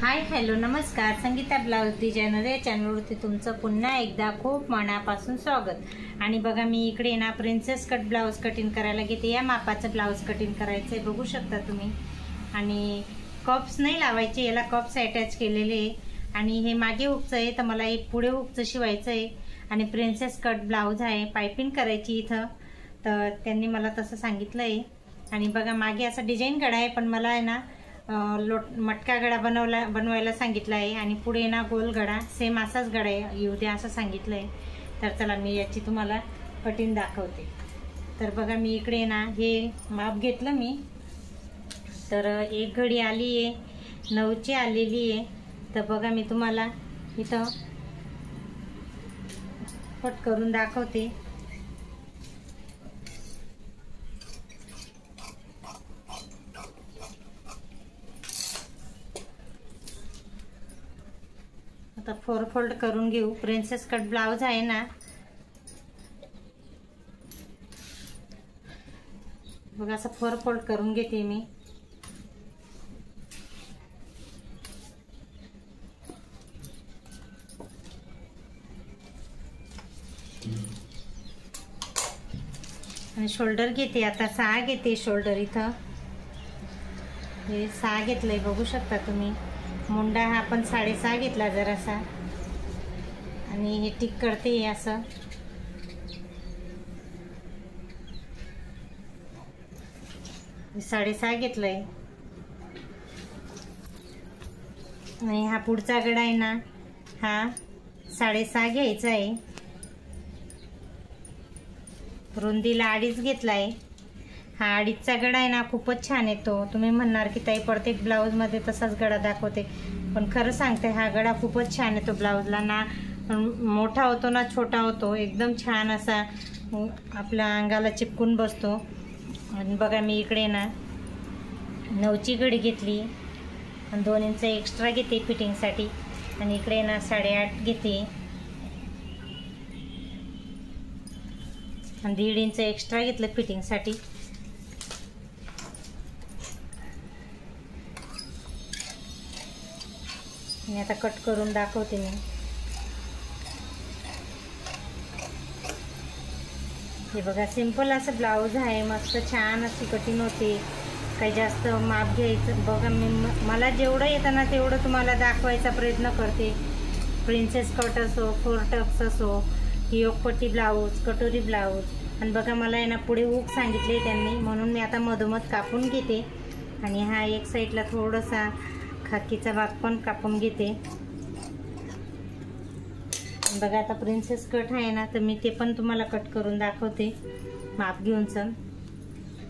Hi hello नमस्कार, Sangeeta blouse designer या चॅनलवरती तुमचं पुन्हा एकदा खूप मनापासून स्वागत। आणि बघा मी इकडे ना प्रिन्सेस कट ब्लाउज कटिंग करायला घेते। या मापाचं ब्लाउज कटिंग करायचं आहे, बघू शकता तुम्ही। आणि कप्स नाही लावायचे, याला कप्स अटॅच केलेले आहे। आणि हे मागे हुकचं आहे, तर मला एक पुढे हुकचं शिवायचं आहे। आणि प्रिन्सेस कट ब्लाउज आहे, पाइपिंग करायची इथं, तर त्यांनी मला तसं सांगितलं आहे। आणि बघा मागे असा डिझाईन गळा आहे, पण मला आहे ना मटका गळा बनवायला सांगितला आहे। आणि पुढे ना गोल गळा सेम असाच गळा येऊ दे असं सांगितलं आहे। तर चला मी याची तुम्हाला कटिंग दाखवते। तर बघा मी इकडे ना हे माप घेतलं मी, तर एक घडी आली आहे 9ची आलेली आहे। तर बघा मी तुम्हाला इथं कट करून दाखवते। आता 4 फोल्ड करून घेऊ। प्रिन्सेस कट ब्लाउज आहे ना, बघा असं 4 फोल्ड करून घेते मी। आणि शोल्डर घेते, आता 6 घेते शोल्डर। इथं हे 6 घेतलंय, बघू शकता तुम्ही। मुंडा हा पण 6.5 घेतला जरासा, आणि हे टिक करते असं। हे 6.5 घेतलंय। आणि हा पुढचा गळा आहे ना, हा 6.5 घ्यायचा आहे। रुंदीला 2.5 घेतलाय। हा 2.5चा गळा आहे ना, खूपच छान येतो। तुम्ही म्हणणार की ताई प्रत्येक ब्लाऊजमध्ये तसाच गळा दाखवते, पण खरं सांगते हा गळा खूपच छान येतो ब्लाऊजला ना। मोठा होतो ना छोटा होतो, एकदम छान असा आपल्या अंगाला चिपकून बसतो। आणि बघा मी इकडे ना 9ची घडी घेतली, आणि 2 इंच एक्स्ट्रा घेते फिटिंगसाठी। आणि इकडे ना 8.5 घेते, आणि 1.5 इंच एक्स्ट्रा घेतलं फिटिंगसाठी। आणि आता कट करून दाखवते मी। हे बघा सिंपल असं ब्लाऊज आहे, मस्त छान अशी कटिंग होते, काही जास्त माप घ्यायचं। बघा मला जेवढं येतं ना तेवढं तुम्हाला दाखवायचा प्रयत्न करते। प्रिन्सेस कट असो, 4 टक्स असो, योगपट्टी ब्लाऊज, कटोरी ब्लाऊज। आणि बघा मला आहे ना पुढे हुक सांगितले त्यांनी, म्हणून मी आता मधोमध कापून घेते। आणि हा एक साईडला थोडासा खाकीचा भाग पण कापून घेते। बघा आता प्रिन्सेस कट आहे ना, तर मी ते पण तुम्हाला कट करून दाखवते माप घेऊनच।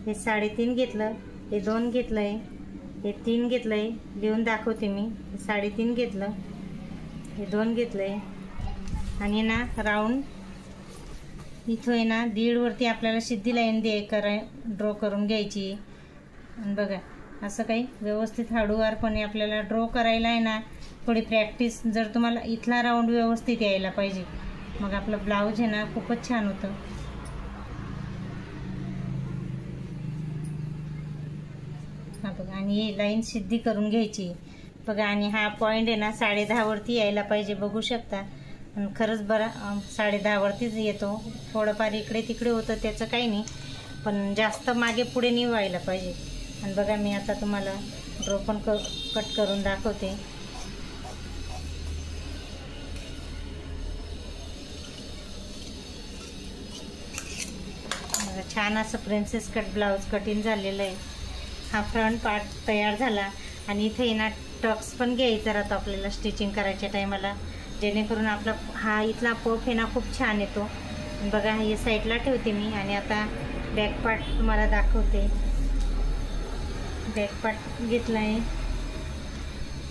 हे 3.5 घेतलं, हे 2 घेतलंय, हे 3 घेतलंय, लिहून दाखवते मी। 3.5 घेतलं, हे 2 घेतलंय, आणि ना राऊंड इथं आहे ना 1.5 वरती आपल्याला सिद्धी लाईन ड्रॉ करून घ्यायची। आणि बघा असं काही व्यवस्थित हळूवारपणे आपल्याला ड्रॉ करायला आहे ना, थोडी प्रॅक्टिस। जर तुम्हाला इथला राऊंड व्यवस्थित यायला पाहिजे, मग आपलं ब्लाऊज आहे ना खूपच छान होतं। हा बघा, आणि ही लाईन सिद्धी करून घ्यायची बघा। आणि हा पॉईंट आहे ना 10.5 वरती यायला पाहिजे, बघू शकता। आणि खरंच बरं 10.5 वरतीच येतो, थोडंफार इकडे तिकडे होतं त्याचं काही नाही, पण जास्त मागे पुढे नाही व्हायला पाहिजे। आणि बघा मी आता तुम्हाला ड्रॉ पण कट करून दाखवते। छान असं प्रिन्सेस कट ब्लाऊज कटिंग झालेलं आहे। हा फ्रंट पार्ट तयार झाला, आणि इथे ना टक्स पण घ्यायचा राहतो आपल्याला स्टिचिंग करायच्या टायमाला, जेणेकरून आपला हा इथला पफ आहे ना खूप छान येतो। बघा हे साईडला ठेवते मी, आणि आता बॅक पार्ट तुम्हाला दाखवते। बॅक पार्ट घेतला आहे,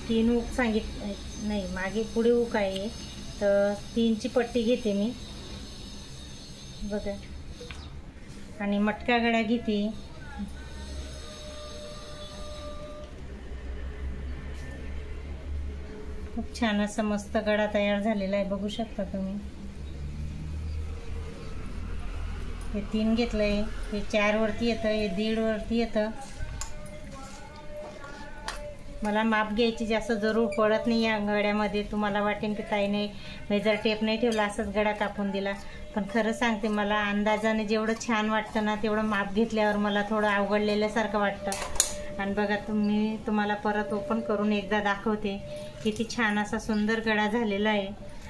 3 हुक नाही मागे पुढे हुक आहे, तर 3ची पट्टी घेते मी बघा। आणि मटका गळा घेते, खूप छान असा मस्त गळा तयार झालेला आहे, बघू शकता तुम्ही। हे 3 घेतलंय, हे 4 वरती येतं, हे 1.5 वरती येतं। मला माप घ्यायची जास्त जरूर पडत नाही या गड्यामध्ये. तुम्हाला वाटेल की ताईने मेजर टेप नाही ठेवला, असंच गडा कापून दिला. पण खरं सांगते, मला अंदाजाने जेवढं छान वाटतं ना तेवढं माप घेतल्यावर मला थोडं अवघडलेल्यासारखं वाटतं. आणि बघा तुम्हाला परत ओपन करून एकदा दाखवते. किती छान असा सुंदर गडा झालेला आहे.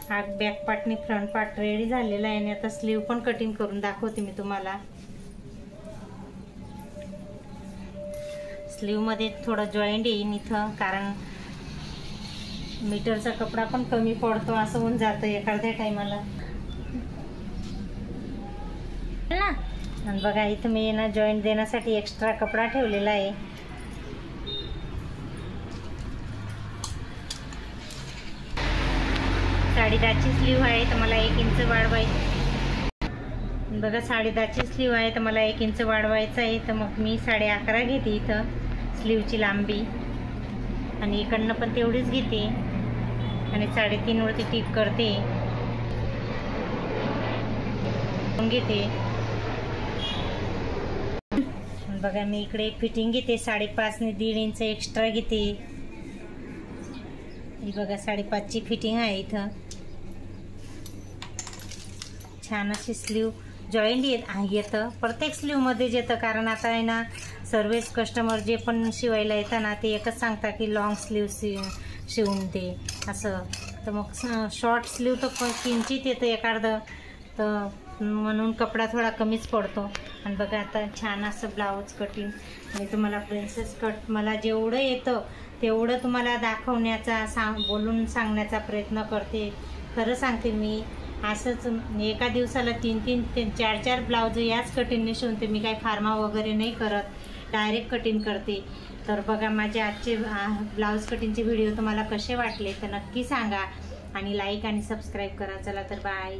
हा बॅक पार्टनी फ्रंट पार्ट रेडी झालेला आहे. आणि आता स्लीव पण कटिंग करून दाखवते मी तुम्हाला. स्लीवमध्ये थोडं जॉईंट येईन इथं, कारण मीटरचा कपडा पण कमी पडतो असं होऊन जातं एखाद्या टायमाला ना. आणि बघा इथं मी ना जॉईंट देण्यासाठी एक्स्ट्रा कपडा ठेवलेला आहे. साडेदहाची स्लीव आहे तर मला 1 इंच वाढवायची. बघा 10.5ची स्लीव आहे तर मला 1 इंच वाढवायचं आहे. तर मग मी 11.5 घेते इथं स्लीवची लांबी. आणि इकडनं पण तेवढीच घेते आणि 3.5 वरती टिप करते घेते. बघा मी इकडे फिटिंग घेते 5.5 ने 1.5 इंच एक्स्ट्रा घेते. ही बघा 5.5ची फिटिंग आहे इथं. छान अशी स्लीव जॉईंट येतं प्रत्येक स्लीवमध्येच येतं. कारण आता आहे ना सर्वच कस्टमर जे पण शिवायला येतं ना ते एकच सांगतात की लॉंग स्लीव शिवून दे असं. तर मग शॉर्ट स्लीव तर किंचित येतं एखादं, तर म्हणून कपडा थोडा कमीच पडतो. आणि बघा आता छान असं ब्लाऊज कटिंग. आणि तुम्हाला प्रिन्सेस कट मला जेवढं येतं तेवढं तुम्हाला दाखवण्याचा बोलून सांगण्याचा प्रयत्न करते. खरं सांगते, मी असंच एका दिवसाला 3-3 ते 4-4 ब्लाऊज याच कटिंगने शिवते. मी काही फार्मा वगैरे नाही करत, डायरेक्ट कटिंग करते. तर बघा माझे आजचे ब्लाऊज कटिंगचे व्हिडिओ तुम्हाला कसे वाटले तर नक्की सांगा. आणि लाईक आणि सबस्क्राईब करा. चला तर बाय.